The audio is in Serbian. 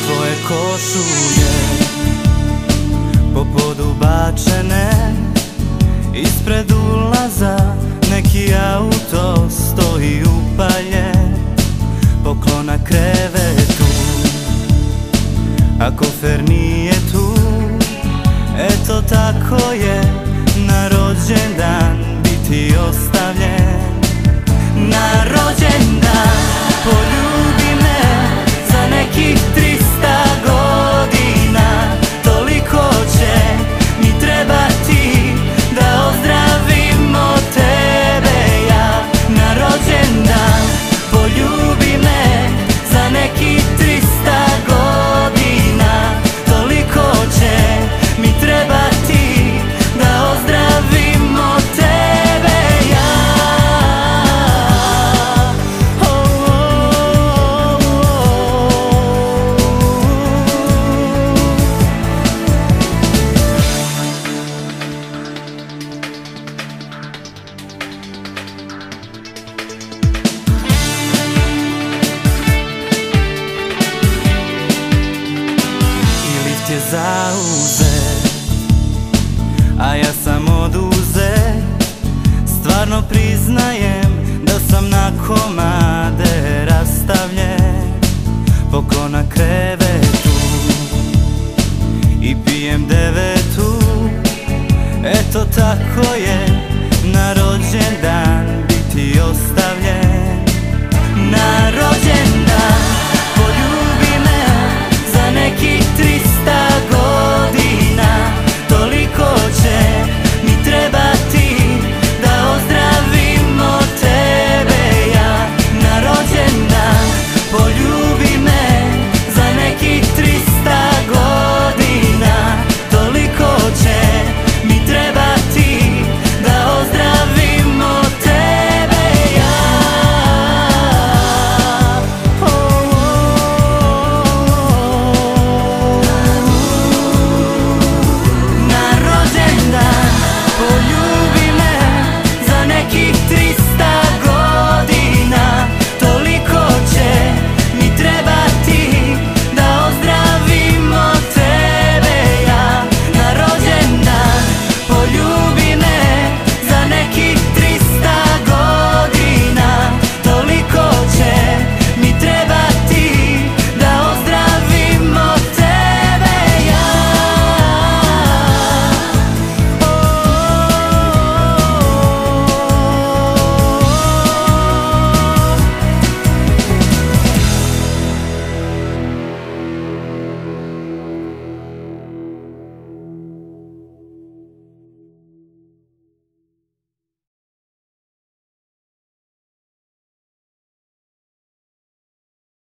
tvoje košulje po podu bačene, ispred ulaza neki auto stoji upaljen, poklon na krevetu, a kofer nije tu. Eto tako je na rođendan biti ostavljen. Na rođendan poljubi me za nekih 300 godina, toliko će mi trebati da ozdravimo tebe ja. Na rođendan poljubi me za nekih 300 godina, toliko će mi trebati da ozdravimo tebe ja. Je zauzet, a ja sam oduzet. Stvarno priznajem da sam na komade rastavljen, poklon na krevetu i pijem 9. Eto tako je na rođendan